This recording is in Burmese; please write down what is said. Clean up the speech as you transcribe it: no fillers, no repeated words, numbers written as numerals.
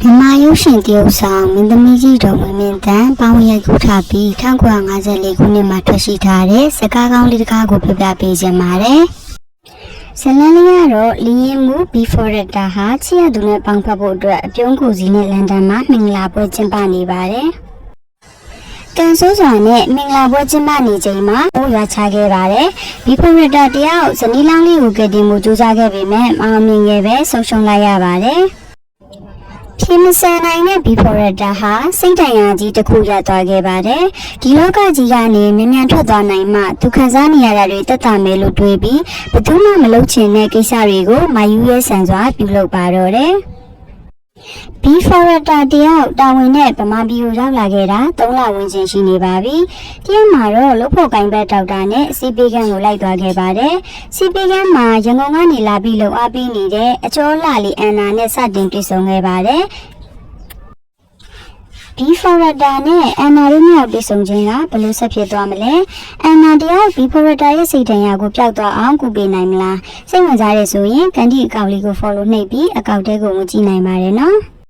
မြန်မာရုပ်ရှင်တရုပ်ဆောင်မင်းသမီးကြီးတော်ဝင်မင်းတန်ပေါင်းရိုက်ကူးထားပြီး1954ခုနှစ်မှာထွက်ရှိထားတဲ့စကားကောင်းလေးတစ်ကားကိုပြပြပေးခြင်းပါတယ်။ဇလန်လေးကတော့လင်းရင်မှု Before Rector ဟာချစ်ရသူနဲ့ပေါင်းဖက်ဖို့အတွက်အပြုံးကိုစီနဲ့လန်ဒန်မှာမင်္ဂလာပွဲကျင်းပနေပါတယ်။ကန်ဆိုးစွာနဲ့မင်္ဂလာပွဲကျင်းပနေချိန်မှာအိုးရွာချခဲ့ပါတယ်။ Before Rector တယောက်ဇနီးလောင်းလေးကိုကယ်တင်မှုကြိုးစားခဲ့ပေမဲ့မအောင်မြင်ခဲ့ပဲဆုံးရှုံးလိုက်ရပါတယ်။ဖြစ်မဆန်နိုင်တဲ့ Before Rector ဟာစိတ်တိုင်ရာကြီးတစ်ခုရသွားခဲ့ပါတယ်။ဒီလောကကြီးကနေမြန်မြန်ထွက်သွားနိုင်မှသူခံစားနေရတာတွေတက်တာမယ်လို့တွေးပြီးဘယ်သူမှမလုပ်ချင်တဲ့ကိစ္စတွေကိုမယူရဲဆန်စွာပြုလုပ်ပါတော့တယ်။ Before Rector တယောက်တာဝန်နဲ့ဗမာပြည်ကိုရောက်လာခဲ့တာ3လဝန်းကျင်ရှိနေပါပြီ။ဒီမှာတော့လုပ်ဖို့ကိုင်းဘက်ဒေါက်တာနဲ့စီပီကန်ကိုလိုက်သွားခဲ့ပါတယ်။စီပီကန်မှာရန်ကုန်ကနေလာပြီးလှုပ်အားပေးနေတဲ့အကျော်လှလေးအန်နာနဲ့စတင်တွေ့ဆုံခဲ့ပါတယ်။ Before Rector နဲ့အန်နာတို့မြောက်တွေ့ဆုံခြင်းကဘယ်လိုဆက်ဖြစ်သွားမလဲ။အန်နာတယောက် Before Rector ရဲ့စိတ်ဓာတ်ကိုပျောက်သွားအောင်ကူပေးနိုင်မလား။စိတ်ဝင်စားရဆိုရင်ကန်ဒီအကောင့်လေးကို follow နှိပ်ပြီးအကောင့်တဲကိုဝင်ကြည့်နိုင်ပါတယ်နော်။